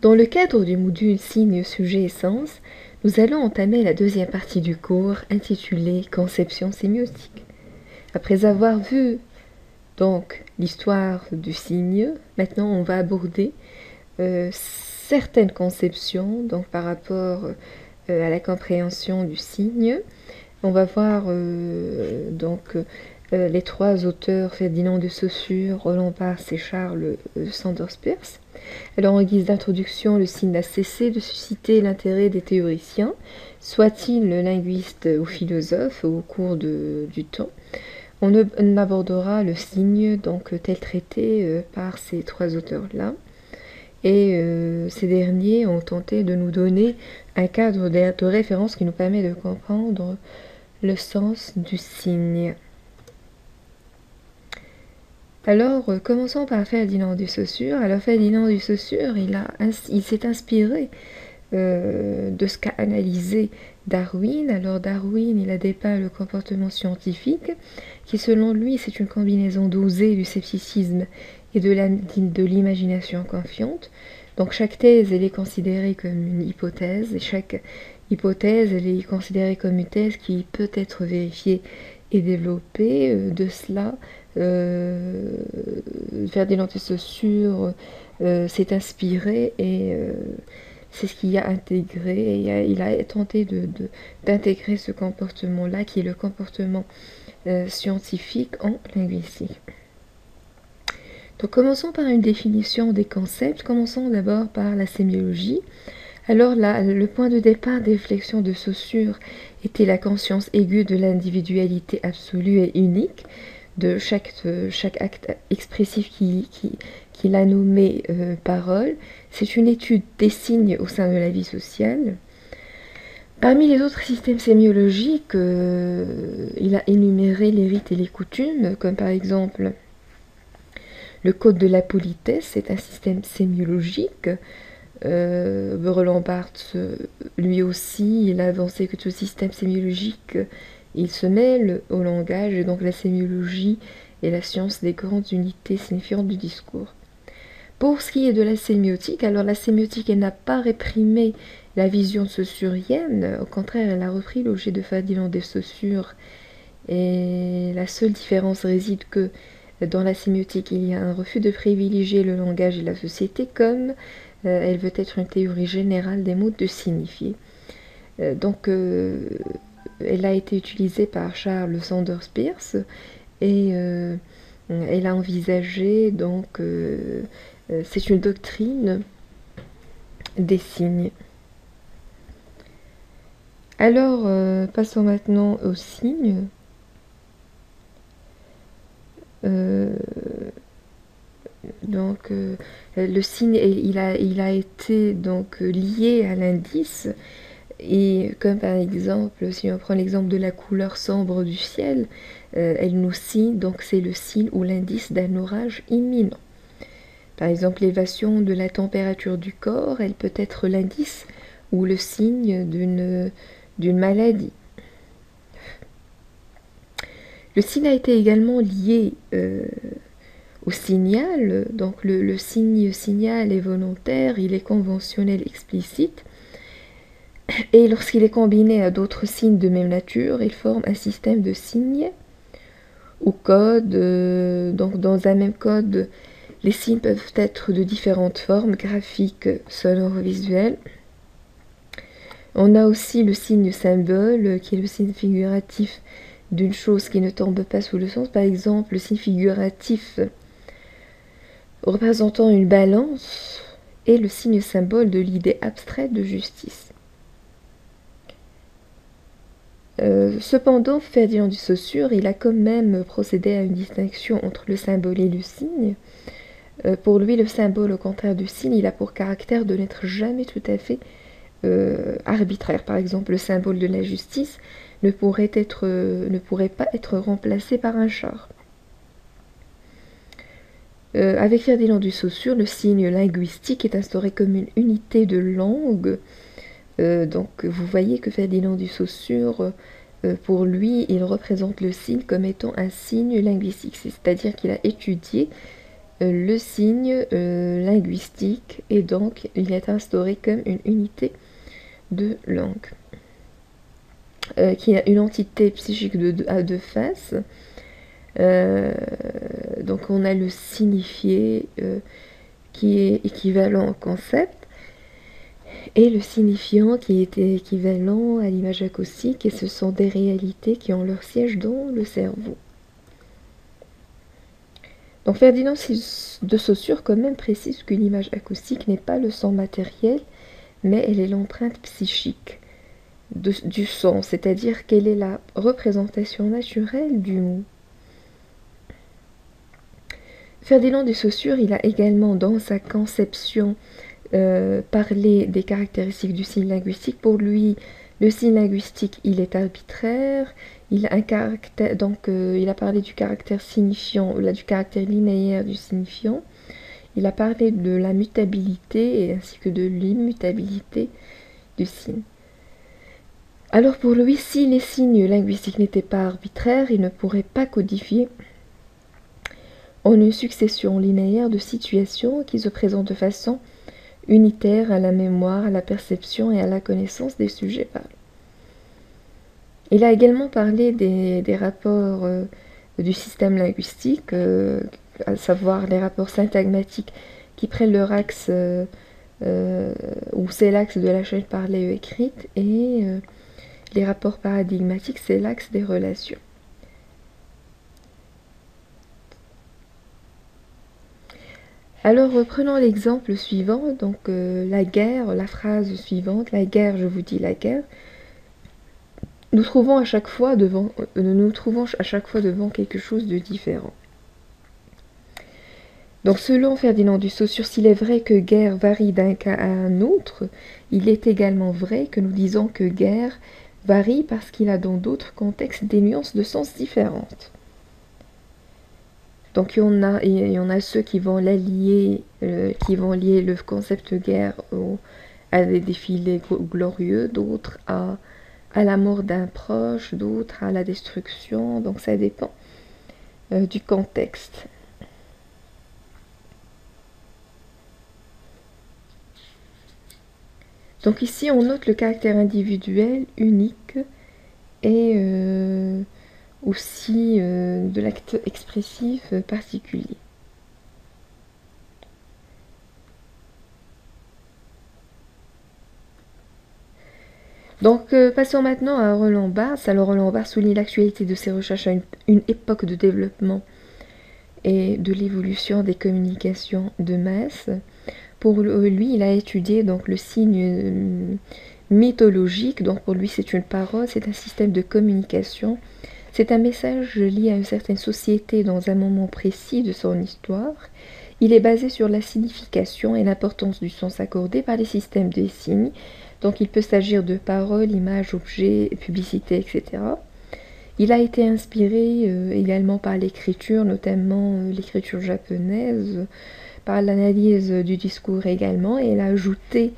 Dans le cadre du module Signes, Sujet et Sens, nous allons entamer la deuxième partie du cours intitulée Conception sémiotique. Après avoir vu donc l'histoire du signe, maintenant on va aborder certaines conceptions donc par rapport à la compréhension du signe. On va voir les trois auteurs, Ferdinand de Saussure, Roland Barthes et Charles Sanders Peirce. Alors en guise d'introduction, le signe n'a cessé de susciter l'intérêt des théoriciens, soit-il linguistes ou philosophes, au cours du temps. On abordera le signe donc tel traité par ces trois auteurs-là. Et ces derniers ont tenté de nous donner un cadre de référence qui nous permet de comprendre le sens du signe. Alors, commençons par Ferdinand de Saussure. Alors, Ferdinand de Saussure, il s'est inspiré de ce qu'a analysé Darwin. Alors, Darwin, il a dépeint le comportement scientifique, qui selon lui, c'est une combinaison dosée du scepticisme et de l'imagination confiante. Donc, chaque thèse, elle est considérée comme une hypothèse, et chaque hypothèse, elle est considérée comme une thèse qui peut être vérifiée et développée. De cela, Ferdinand de Saussure s'est inspiré et c'est ce qu'il a intégré, et il a tenté d'intégrer ce comportement-là, qui est le comportement scientifique en linguistique. Donc commençons par une définition des concepts. Commençons d'abord par la sémiologie. Alors là, le point de départ des réflexions de Saussure était la conscience aiguë de l'individualité absolue et unique de chaque acte expressif qu'il a nommé parole. C'est une étude des signes au sein de la vie sociale. Parmi les autres systèmes sémiologiques, il a énuméré les rites et les coutumes, comme par exemple le code de la politesse, c'est un système sémiologique. Roland Barthes, lui aussi, il a avancé que tout système sémiologique, il se mêle au langage, et donc la sémiologie est la science des grandes unités signifiantes du discours. Pour ce qui est de la sémiotique, alors la sémiotique, elle n'a pas réprimé la vision saussurienne, au contraire, elle a repris l'objet de Ferdinand de Saussure, et la seule différence réside que dans la sémiotique, il y a un refus de privilégier le langage et la société comme elle veut être une théorie générale des modes de signifier. Donc, elle a été utilisée par Charles Sanders Peirce, et elle a envisagé, donc, c'est une doctrine des signes. Alors, passons maintenant aux signes. Donc, le signe, il a été donc lié à l'indice, et comme par exemple, si on prend l'exemple de la couleur sombre du ciel, elle nous signe, donc c'est le signe ou l'indice d'un orage imminent. Par exemple, l'élévation de la température du corps, elle peut être l'indice ou le signe d'une maladie. Le signe a été également lié au signal, donc le signal est volontaire, il est conventionnel, explicite, et lorsqu'il est combiné à d'autres signes de même nature, il forme un système de signes ou codes. Donc dans un même code, les signes peuvent être de différentes formes, graphiques, sonores, visuelles. On a aussi le signe symbole, qui est le signe figuratif d'une chose qui ne tombe pas sous le sens. Par exemple, le signe figuratif représentant une balance est le signe symbole de l'idée abstraite de justice. Cependant, Ferdinand de Saussure, il a quand même procédé à une distinction entre le symbole et le signe. Pour lui, le symbole, au contraire du signe, il a pour caractère de n'être jamais tout à fait arbitraire. Par exemple, le symbole de la justice ne pourrait pas être remplacé par un char. Avec Ferdinand de Saussure, le signe linguistique est instauré comme une unité de langue. Donc vous voyez que Ferdinand de Saussure, pour lui, il représente le signe comme étant un signe linguistique, c'est-à-dire qu'il a étudié le signe linguistique, et donc il est instauré comme une unité de langue, qui a une entité psychique à deux faces. Donc on a le signifié qui est équivalent au concept, et le signifiant qui est équivalent à l'image acoustique, et ce sont des réalités qui ont leur siège dans le cerveau. Donc Ferdinand de Saussure quand même précise que l'image acoustique n'est pas le son matériel, mais elle est l'empreinte psychique du son, c'est-à-dire qu'elle est la représentation naturelle du mot. Ferdinand de Saussure, il a également dans sa conception parlé des caractéristiques du signe linguistique. Pour lui, le signe linguistique, il est arbitraire, il a un caractère, donc il a parlé du caractère signifiant, du caractère linéaire du signifiant. Il a parlé de la mutabilité ainsi que de l'immutabilité du signe. Alors pour lui, si les signes linguistiques n'étaient pas arbitraires, il ne pourrait pas codifier en une succession linéaire de situations qui se présentent de façon unitaire à la mémoire, à la perception et à la connaissance des sujets parlés. Il a également parlé des rapports du système linguistique, à savoir les rapports syntagmatiques qui prennent leur axe, ou c'est l'axe de la chaîne parlée ou écrite, et les rapports paradigmatiques, c'est l'axe des relations. Alors prenons l'exemple suivant, donc la guerre, la phrase suivante, la guerre, je vous dis la guerre. Nous nous trouvons à chaque fois devant quelque chose de différent. Donc selon Ferdinand de Saussure, s'il est vrai que guerre varie d'un cas à un autre, il est également vrai que nous disons que guerre varie parce qu'il a dans d'autres contextes des nuances de sens différentes. Donc il y en a ceux qui vont lier le concept de guerre à des défilés glorieux, d'autres à la mort d'un proche, d'autres à la destruction. Donc ça dépend du contexte. Donc ici on note le caractère individuel, unique, et aussi de l'acte expressif particulier. Donc passons maintenant à Roland Barthes. Alors Roland Barthes souligne l'actualité de ses recherches à une époque de développement et de l'évolution des communications de masse. Pour lui, il a étudié donc le signe mythologique. Donc pour lui, c'est une parole, c'est un système de communication. C'est un message lié à une certaine société dans un moment précis de son histoire. Il est basé sur la signification et l'importance du sens accordé par les systèmes des signes. Donc il peut s'agir de paroles, images, objets, publicités, etc. Il a été inspiré également par l'écriture, notamment l'écriture japonaise, par l'analyse du discours également, et il a ajouté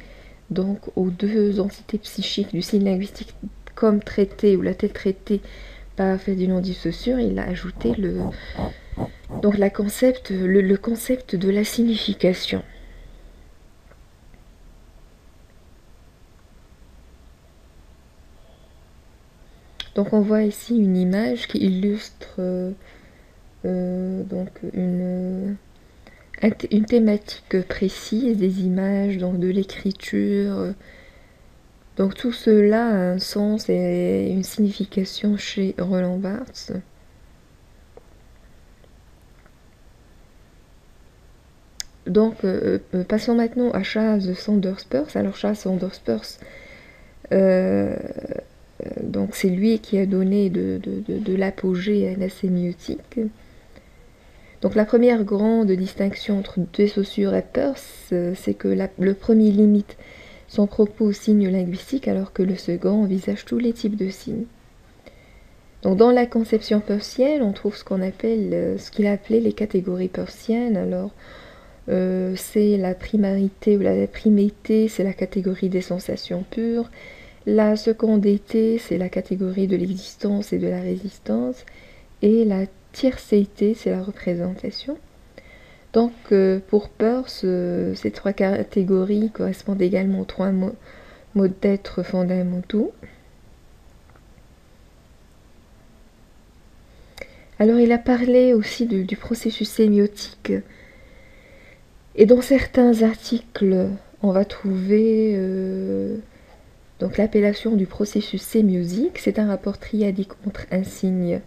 donc aux deux entités psychiques du signe linguistique comme traité ou la-t-elle traité par Ferdinand de Saussure, il a ajouté le concept de la signification. Donc on voit ici une image qui illustre donc une thématique précise, des images, donc de l'écriture. Donc tout cela a un sens et une signification chez Roland Barthes. Donc passons maintenant à Charles Sanders Peirce. Alors Charles Sanders Peirce, donc c'est lui qui a donné de l'apogée à la sémiotique. Donc la première grande distinction entre de Saussure et Peirce, c'est que le premier limite son propos aux signes linguistiques, alors que le second envisage tous les types de signes. Donc dans la conception peircienne, on trouve ce qu'on appelle, ce qu'il a appelé les catégories peirciennes. Alors c'est la primarité ou la primité, c'est la catégorie des sensations pures. La secondité, c'est la catégorie de l'existence et de la résistance. Et la tiercéité, c'est la représentation. Donc, pour Peirce, ces trois catégories correspondent également aux trois modes d'être fondamentaux. Alors, il a parlé aussi du processus sémiotique. Et dans certains articles, on va trouver donc l'appellation du processus sémiosique. C'est un rapport triadique entre un signe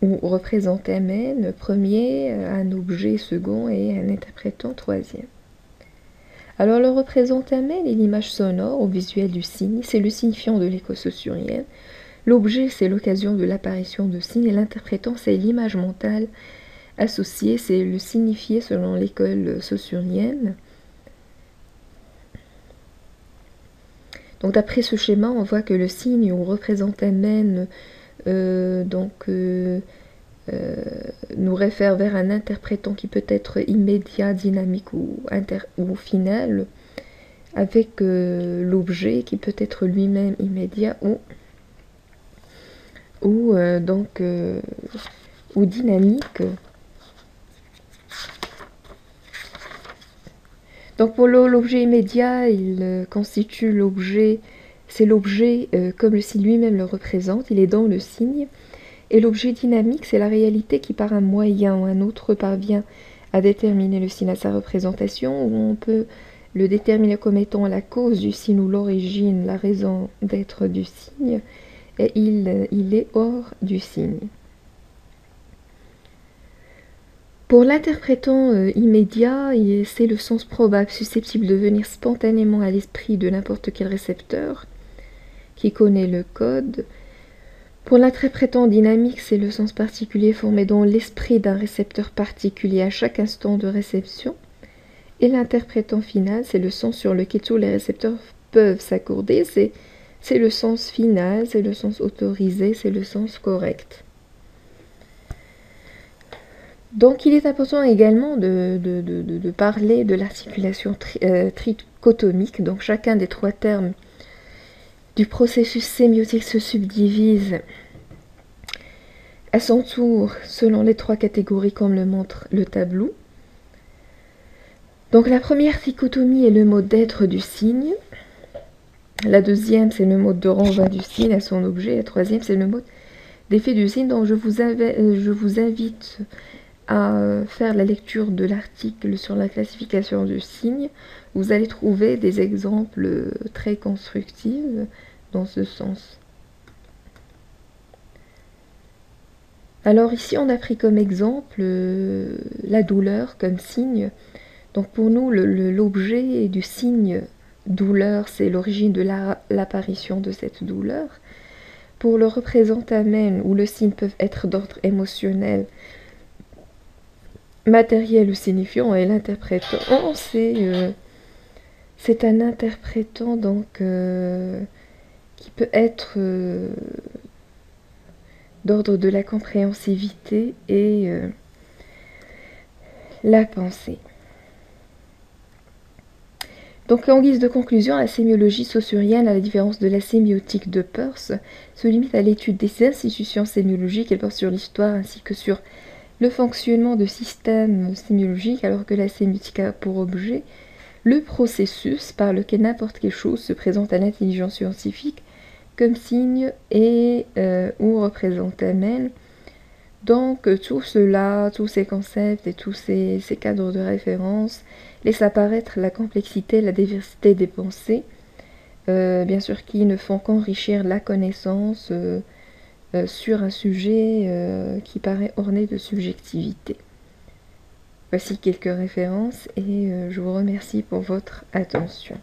ou représentamène premier, un objet second et un interprétant troisième. Alors le représentamène est l'image sonore ou visuelle du signe, c'est le signifiant de l'écho saussurienne. L'objet, c'est l'occasion de l'apparition de signes, et l'interprétant, c'est l'image mentale associée, c'est le signifié selon l'école saussurienne. Donc d'après ce schéma, on voit que le signe ou représentamène nous réfère vers un interprétant qui peut être immédiat, dynamique ou final, avec l'objet qui peut être lui-même immédiat ou dynamique. Donc pour l'objet immédiat, il constitue l'objet, c'est l'objet comme le signe lui-même le représente, il est dans le signe. Et l'objet dynamique, c'est la réalité qui par un moyen ou un autre parvient à déterminer le signe à sa représentation, où on peut le déterminer comme étant la cause du signe ou l'origine, la raison d'être du signe, et il est hors du signe. Pour l'interprétant immédiat, c'est le sens probable susceptible de venir spontanément à l'esprit de n'importe quel récepteur qui connaît le code. Pour l'interprétant dynamique, c'est le sens particulier formé dans l'esprit d'un récepteur particulier à chaque instant de réception. Et l'interprétant final, c'est le sens sur lequel tous les récepteurs peuvent s'accorder. C'est le sens final, c'est le sens autorisé, c'est le sens correct. Donc il est important également de parler de l'articulation trichotomique. Donc chacun des trois termes du processus sémiotique se subdivise à son tour selon les trois catégories comme le montre le tableau. Donc la première trichotomie est le mode d'être du signe. La deuxième, c'est le mode de renvoi du signe à son objet. La troisième, c'est le mode d'effet du signe. Donc je vous invite à faire la lecture de l'article sur la classification du signe. Vous allez trouver des exemples très constructifs dans ce sens. Alors ici, on a pris comme exemple la douleur comme signe. Donc pour nous, l'objet du signe douleur, c'est l'origine de l'apparition de cette douleur. Pour le représentamène, où le signe peut être d'ordre émotionnel, matériel ou signifiant, et l'interprétant, c'est un interprétant donc qui peut être d'ordre de la compréhensivité et la pensée. Donc en guise de conclusion, la sémiologie saussurienne, à la différence de la sémiotique de Peirce, se limite à l'étude des institutions sémiologiques. Elle porte sur l'histoire ainsi que sur le fonctionnement de systèmes sémiologiques, alors que la sémiotique a pour objet le processus par lequel n'importe quelle chose se présente à l'intelligence scientifique comme signe et ou représentamène. Donc tout cela, tous ces concepts et tous ces cadres de référence laissent apparaître la complexité, la diversité des pensées, bien sûr qui ne font qu'enrichir la connaissance sur un sujet qui paraît orné de subjectivité. Voici quelques références et je vous remercie pour votre attention.